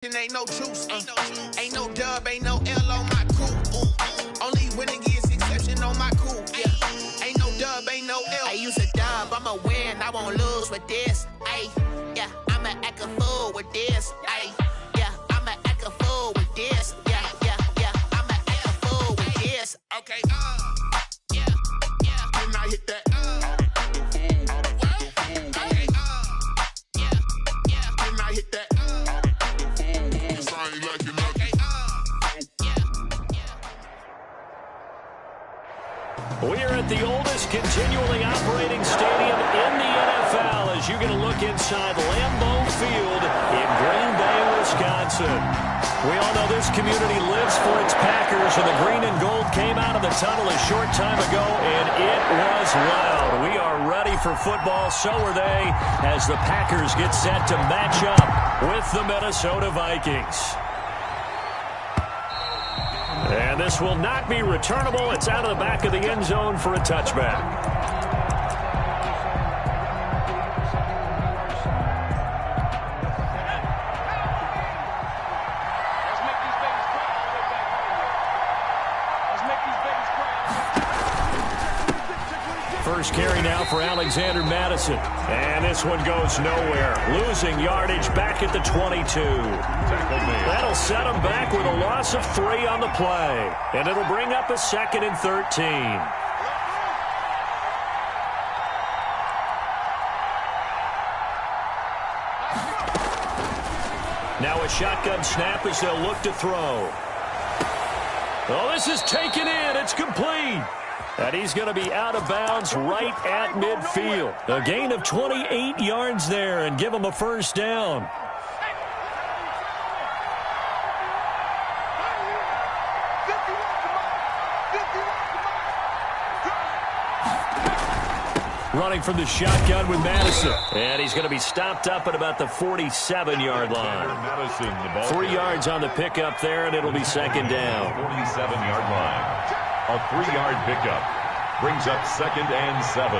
Ain't no juice, ain't no dub, ain't no L on my coupe. Only winning is exception on my coupe. Yeah, ain't no dub, ain't no L. I use a dub, I'ma win, I won't lose with this. Ay, yeah, I'ma act a fool with this. Ay, yeah, I'ma act a fool with this. Yeah, I'ma act a fool with this. Okay, yeah, can I hit that? We're at the oldest continually operating stadium in the NFL as you get a look inside Lambeau Field in Green Bay, Wisconsin. We all know this community lives for its Packers, and the green and gold came out of the tunnel a short time ago, and it was loud. We are ready for football, so are they, as the Packers get set to match up with the Minnesota Vikings. And this will not be returnable. It's out of the back of the end zone for a touchback. First carry now for Alexander Mattison. And this one goes nowhere. Losing yardage back at the 22. That'll set him back with a loss of 3 on the play. And it'll bring up a 2nd and 13. Now a shotgun snap as they'll look to throw. Oh, this is taken in. It's complete. And he's going to be out of bounds right at midfield. A gain of 28 yards there and give him a first down. Running from the shotgun with Madison. And he's going to be stopped up at about the 47-yard line. 3 yards on the pickup there, and it'll be 2nd down. 47-yard line. A 3-yard pickup brings up 2nd and 7.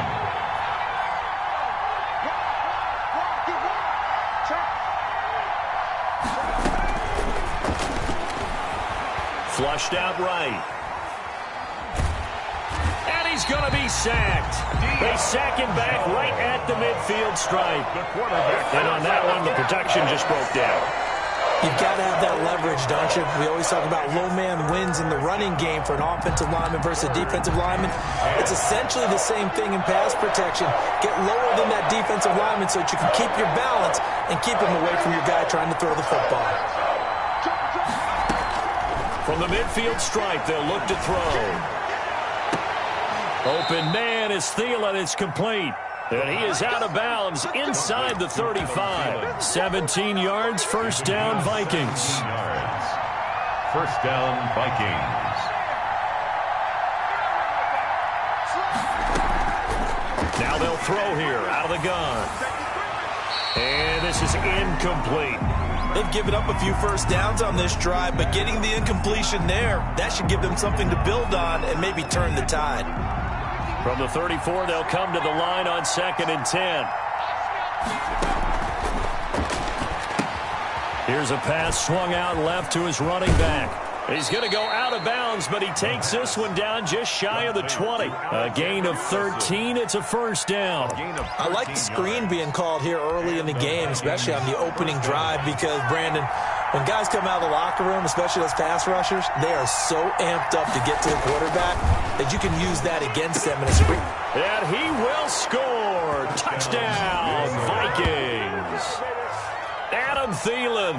Flushed out right. And he's going to be sacked. They sack him back right at the midfield stripe. And on that one, the protection just broke down. You've got to have that leverage, don't you? We always talk about low man wins in the running game for an offensive lineman versus a defensive lineman. It's essentially the same thing in pass protection. Get lower than that defensive lineman so that you can keep your balance and keep him away from your guy trying to throw the football. From the midfield stripe, they'll look to throw. Open man is Thielen. It's complete. And he is out of bounds inside the 35. 17 yards, first down, Vikings. First down, Vikings. Now they'll throw here out of the gun. And this is incomplete. They've given up a few first downs on this drive, but getting the incompletion there, that should give them something to build on and maybe turn the tide. From the 34, they'll come to the line on 2nd and 10. Here's a pass swung out left to his running back. He's going to go out of bounds, but he takes this one down just shy of the 20. A gain of 13. It's a first down. I like the screen being called here early in the game, especially on the opening drive, because, Brandon, when guys come out of the locker room, especially those pass rushers, they are so amped up to get to the quarterback that you can use that against them in a screen. And he will score. Touchdown, Vikings. Adam Thielen,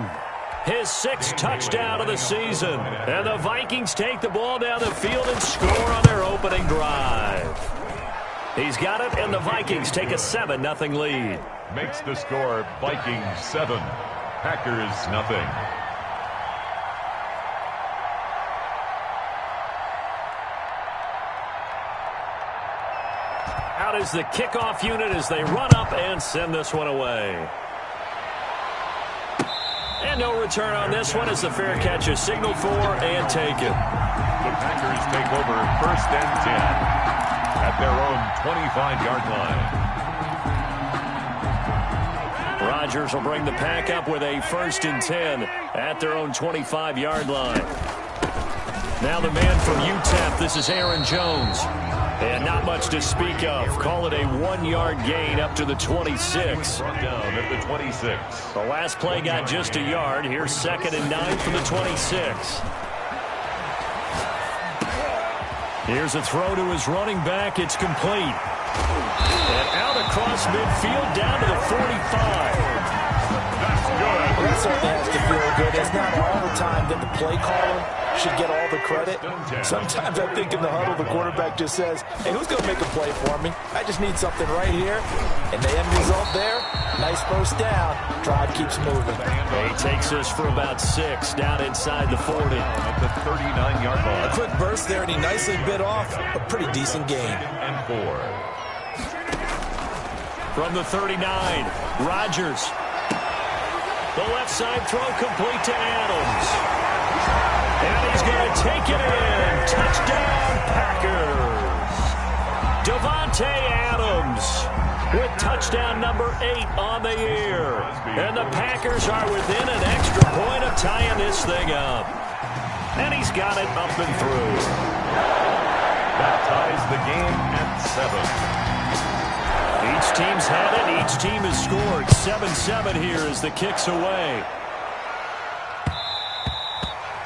his 6th touchdown of the season. And the Vikings take the ball down the field and score on their opening drive. He's got it, and the Vikings take a 7-0 lead. Makes the score Vikings 7. Packers nothing. Out is the kickoff unit as they run up and send this one away. And no return on this one as the fair catch is signaled for and taken. The Packers take over 1st and 10 at their own 25-yard line. Rodgers will bring the pack up with a 1st and 10 at their own 25-yard line. Now the man from UTEP, this is Aaron Jones. And not much to speak of. Call it a 1-yard gain up to the 26. Brought down at the 26. The last play got just a yard. Here's 2nd and 9 from the 26. Here's a throw to his running back. It's complete. And out across midfield down to the 45. That's good. That certainly has to feel good. It's not all the time that the play caller should get all the credit. Sometimes I think in the huddle, the quarterback just says, hey, who's going to make a play for me? I just need something right here. And the end result there, nice first down. Drive keeps moving. He takes us for about 6 down inside the 40. At the 39-yard line. A quick burst there, and he nicely bit off a pretty decent gain. And 4. From the 39, Rodgers. The left side throw complete to Adams. And he's going to take it in. Touchdown, Packers. Davante Adams with touchdown number 8 on the year. And the Packers are within an extra point of tying this thing up. And he's got it up and through. That ties the game at 7. Each team's had it. Each team has scored. 7-7 here as the kick's away.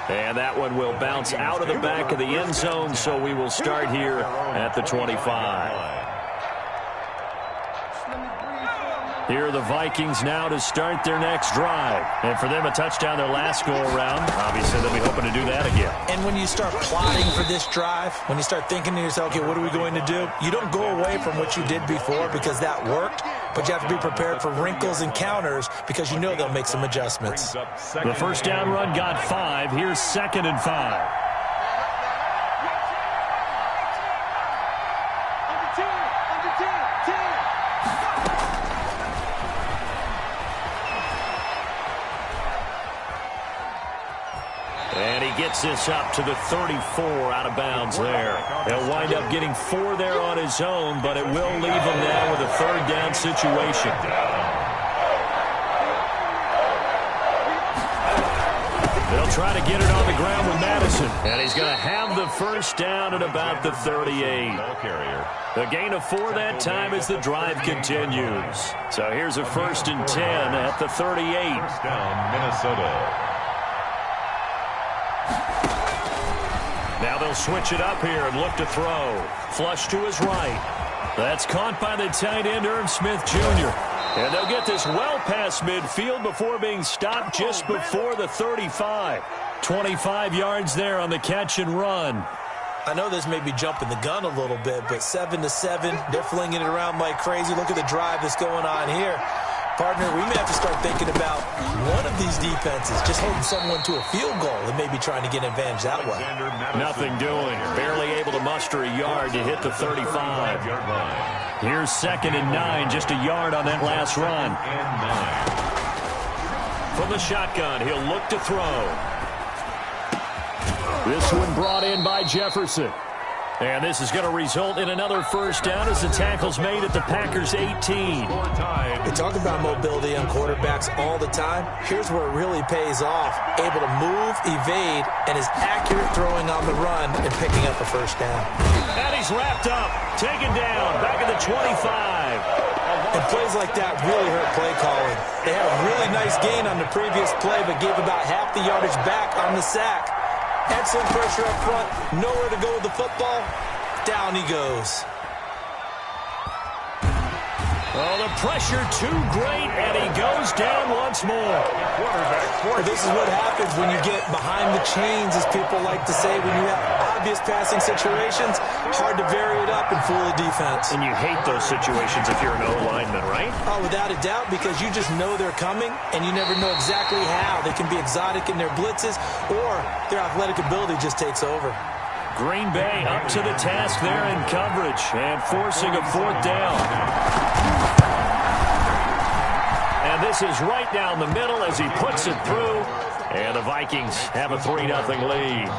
And that one will bounce out of the back of the end zone, so we will start here at the 25. Here are the Vikings now to start their next drive. And for them, a touchdown their last go-around. Obviously, they'll be hoping to do that again. And when you start plotting for this drive, when you start thinking to yourself, okay, what are we going to do? You don't go away from what you did before because that worked, but you have to be prepared for wrinkles and counters because you know they'll make some adjustments. The first down run got 5. Here's 2nd and 5. And he gets this up to the 34 out of bounds there. He'll wind up getting 4 there on his own, but it will leave him now with a 3rd down situation. They'll try to get it on the ground with Madison. And he's going to have the first down at about the 38. The gain of 4 that time as the drive continues. So here's a 1st and 10 at the 38. First down, Minnesota. Now they'll switch it up here and look to throw. Flush to his right. That's caught by the tight end, Irv Smith Jr. And they'll get this well past midfield before being stopped just before the 35. 25 yards there on the catch and run. I know this may be jumping the gun a little bit, but 7-7, they're flinging it around like crazy. Look at the drive that's going on here. Partner, we may have to start thinking about one of these defenses just holding someone to a field goal and maybe trying to get an advantage that way. Nothing doing. Barely able to muster a yard to hit the 35. Here's 2nd and 9, just a yard on that last run. From the shotgun, he'll look to throw. This one brought in by Jefferson. And this is going to result in another first down as the tackle's made at the Packers' 18. We talk about mobility on quarterbacks all the time. Here's where it really pays off. Able to move, evade, and is accurate throwing on the run and picking up a first down. And he's wrapped up, taken down, back at the 25. And plays like that really hurt play calling. They had a really nice gain on the previous play, but gave about half the yardage back on the sack. Excellent pressure up front. Nowhere to go with the football. Down he goes. Oh, the pressure too great, and he goes down once more. This is what happens when you get behind the chains, as people like to say, when you have obvious passing situations. Hard to vary it up and fool the defense. And you hate those situations if you're an O-lineman, right? Oh, without a doubt, because you just know they're coming, and you never know exactly how. They can be exotic in their blitzes, or their athletic ability just takes over. Green Bay up to the task there in coverage and forcing a 4th down. And this is right down the middle as he puts it through. And the Vikings have a 3-0 lead.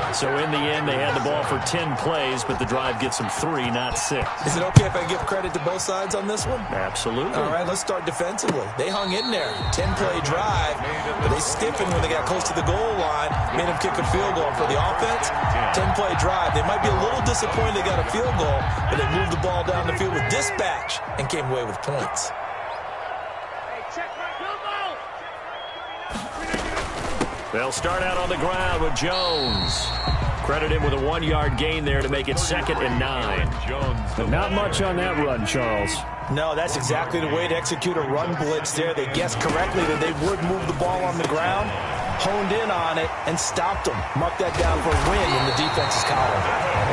So in the end, they had the ball for 10 plays, but the drive gets them 3, not 6. Is it okay if I give credit to both sides on this one? Absolutely. All right, let's start defensively. They hung in there. 10-play drive, but they stiffened when they got close to the goal line, made them kick a field goal. For the offense, 10-play drive. They might be a little disappointed they got a field goal, but they moved the ball down the field with dispatch and came away with points. They'll start out on the ground with Jones. Credit him with a 1-yard gain there to make it 2nd and 9. But not much on that run, Charles. No, that's exactly the way to execute a run blitz there. They guessed correctly that they would move the ball on the ground, honed in on it, and stopped them. Mark that down for a win in the defense's column.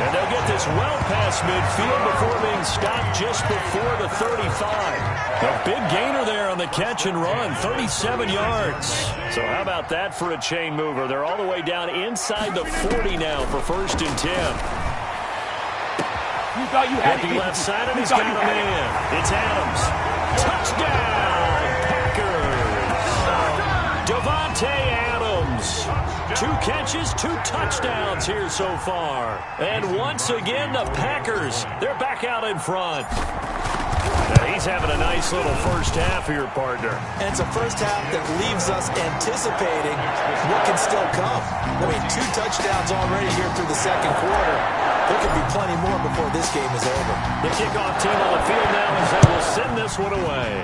And they'll get this well past midfield before being stopped just before the 35. A big gainer there on the catch and run, 37 yards. So how about that for a chain mover? They're all the way down inside the 40 now for 1st and 10. You thought you had At the left side, and he's got a man. It's Adams. Touchdown, Packers. Davante Adams. 2 catches, 2 touchdowns here so far. And once again, the Packers, they're back out in front. Now he's having a nice little first half here, partner. And it's a first half that leaves us anticipating what can still come. I mean, 2 touchdowns already here through the second quarter. There could be plenty more before this game is over. The kickoff team on the field now as they will send this one away.